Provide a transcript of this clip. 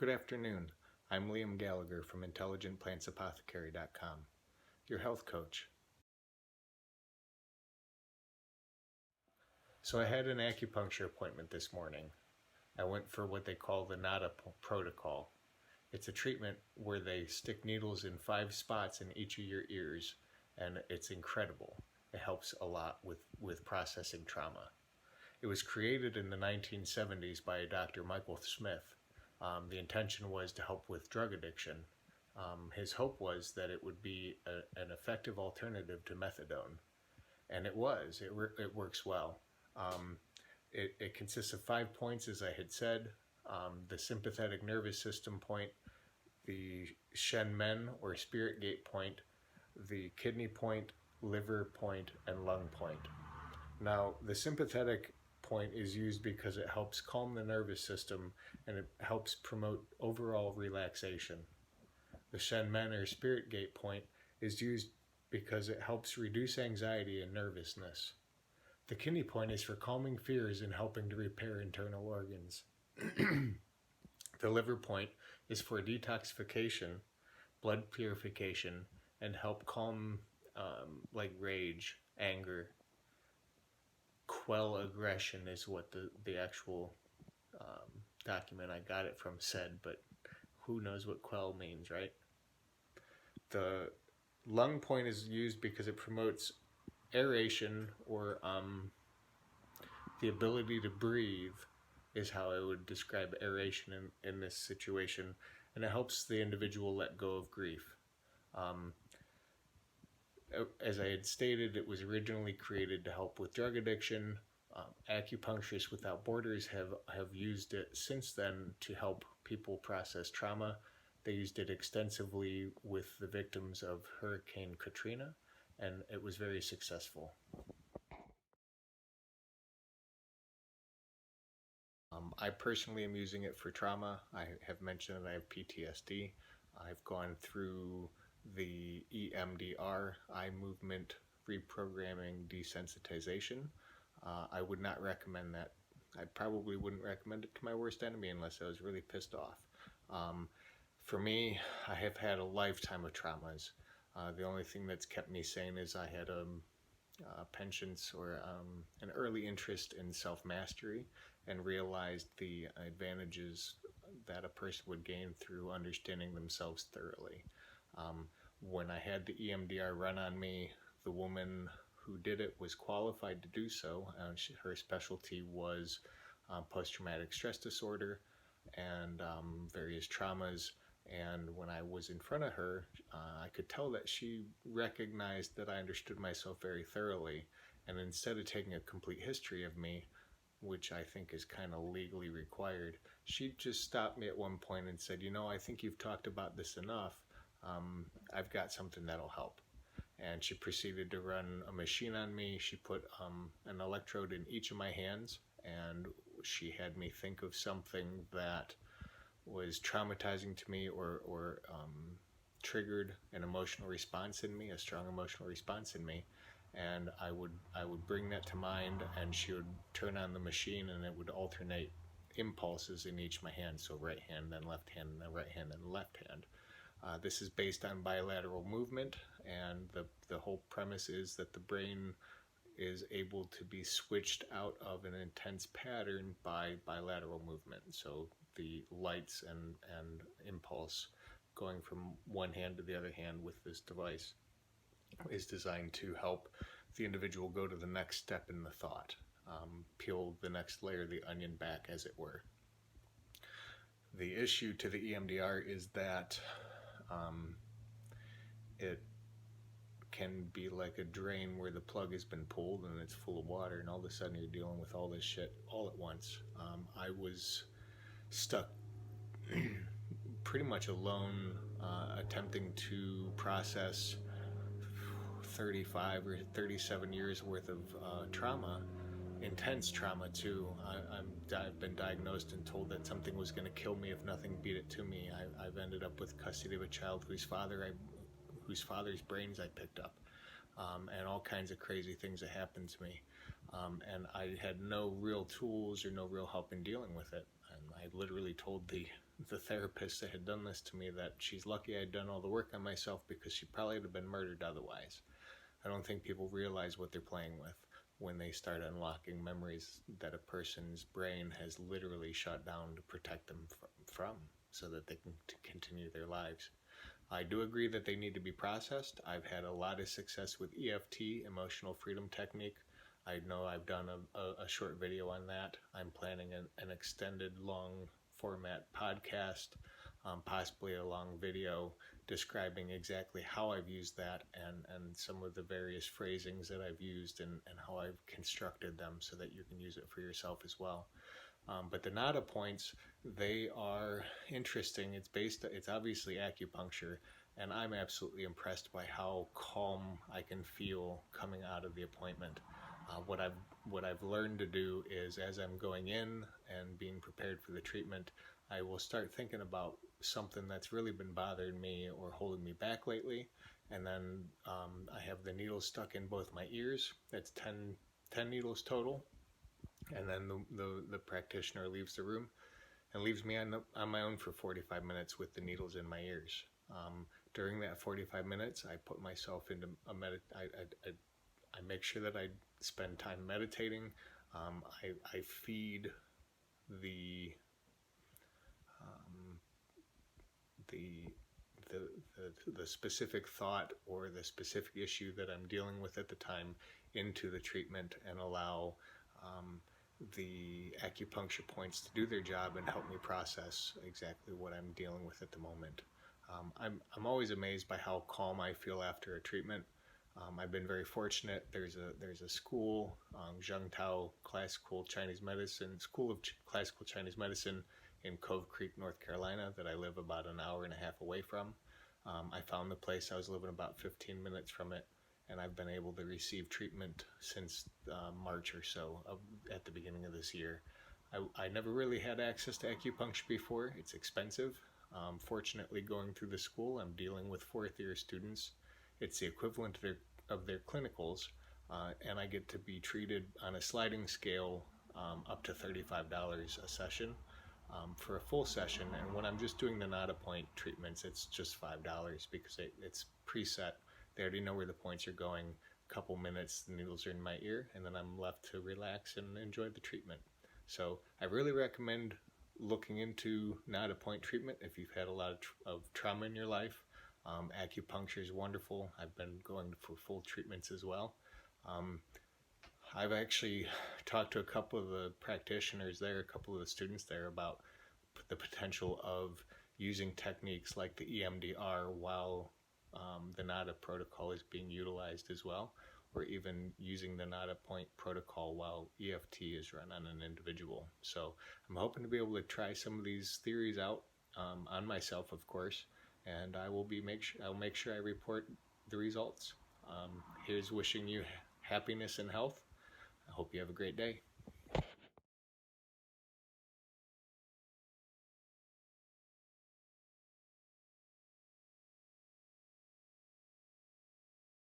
Good afternoon. I'm Liam Gallagher from IntelligentPlantsApothecary.com, your health coach. So I had an acupuncture appointment this morning. I went for what they call the NADA protocol. It's a treatment where they stick needles in 5 spots in each of your ears, and it's incredible. It helps a lot with processing trauma. It was created in the 1970s by Dr. Michael Smith. The intention was to help with drug addiction. His hope was that it would be an effective alternative to methadone, and it was. It works well. It consists of 5 points, as I had said: the sympathetic nervous system point, the Shen Men or spirit gate point, the kidney point, liver point, and lung point. Now, the sympathetic point is used because it helps calm the nervous system and it helps promote overall relaxation. The Shen Men or spirit gate point is used because it helps reduce anxiety and nervousness. The kidney point is for calming fears and helping to repair internal organs. The liver point is for detoxification, blood purification, and help calm like rage, anger. Quell aggression is what the actual document I got it from said, but who knows what quell means, right? The lung point is used because it promotes aeration, or the ability to breathe is how I would describe aeration in this situation, and it helps the individual let go of grief. As I had stated, it was originally created to help with drug addiction. Acupuncturists Without Borders have used it since then to help people process trauma. They used it extensively with the victims of Hurricane Katrina, and it was very successful. I personally am using it for trauma. I have mentioned that I have PTSD. I've gone through the EMDR, eye movement reprogramming desensitization. I would not recommend that. I probably wouldn't recommend it to my worst enemy unless I was really pissed off. For me, I have had a lifetime of traumas. The only thing that's kept me sane is I had a penchant or an early interest in self-mastery, and realized the advantages that a person would gain through understanding themselves thoroughly. When I had the EMDR run on me, the woman who did it was qualified to do so. Her specialty was post-traumatic stress disorder and various traumas. And when I was in front of her, I could tell that she recognized that I understood myself very thoroughly. And instead of taking a complete history of me, which I think is kind of legally required, she just stopped me at one point and said, I think you've talked about this enough. I've got something that'll help. And she proceeded to run a machine on me. She put an electrode in each of my hands, and she had me think of something that was traumatizing to me or triggered an emotional response in me, a strong emotional response in me. And I would bring that to mind, and she would turn on the machine, and it would alternate impulses in each of my hands. So right hand, then left hand, and then right hand, then left hand. This is based on bilateral movement, and the whole premise is that the brain is able to be switched out of an intense pattern by bilateral movement. So the lights and impulse going from one hand to the other hand with this device is designed to help the individual go to the next step in the thought, peel the next layer of the onion back, as it were. The issue to the EMDR is that it can be like a drain where the plug has been pulled and it's full of water, and all of a sudden you're dealing with all this shit all at once. I was stuck pretty much alone, attempting to process 35 or 37 years worth of trauma, intense trauma too. I've been diagnosed and told that something was going to kill me if nothing beat it to me. I've ended up with custody of a child whose father's brains I picked up, and all kinds of crazy things that happened to me. and I had no real tools or no real help in dealing with it. And I literally told the therapist that had done this to me that she's lucky I'd done all the work on myself because she probably would have been murdered otherwise. I don't think people realize what they're playing with when they start unlocking memories that a person's brain has literally shut down to protect them from so that they can continue their lives. I do agree that they need to be processed. I've had a lot of success with EFT, Emotional Freedom Technique. I know I've done a short video on that. I'm planning an extended long format podcast, possibly a long video describing exactly how I've used that and some of the various phrasings that I've used and how I've constructed them so that you can use it for yourself as well. But the nada points, they are interesting. It's obviously acupuncture, and I'm absolutely impressed by how calm I can feel coming out of the appointment. What I've learned to do is, as I'm going in and being prepared for the treatment, I will start thinking about something that's really been bothering me or holding me back lately, and then I have the needles stuck in both my ears. That's 10 needles total, and then the practitioner leaves the room and leaves me on my own for 45 minutes with the needles in my ears. During that 45 minutes, I put myself into I make sure that I spend time meditating. I feed the the specific thought or the specific issue that I'm dealing with at the time into the treatment and allow the acupuncture points to do their job and help me process exactly what I'm dealing with at the moment. I'm always amazed by how calm I feel after a treatment. I've been very fortunate. There's a school, Zhengtao Classical Chinese Medicine, School of Classical Chinese Medicine in Cove Creek, North Carolina, that I live about an hour and a half away from. I found the place. I was living about 15 minutes from it, and I've been able to receive treatment since March or so at the beginning of this year. I never really had access to acupuncture before. It's expensive. Fortunately, going through the school, I'm dealing with fourth-year students. It's the equivalent of their clinicals, and I get to be treated on a sliding scale up to $35 a session for a full session. And when I'm just doing the nada point treatments, it's just $5 because it's preset. They already know where the points are going. A couple minutes, the needles are in my ear, and then I'm left to relax and enjoy the treatment. So I really recommend looking into nada point treatment if you've had a lot of trauma in your life. Acupuncture is wonderful. I've been going for full treatments as well. I've actually talked to a couple of the practitioners there, a couple of the students there about the potential of using techniques like the EMDR while the nada protocol is being utilized as well, or even using the nada point protocol while EFT is run on an individual. So I'm hoping to be able to try some of these theories out on myself, of course, and I'll make sure I report the results. Here's wishing you happiness and health. I hope you have a great day.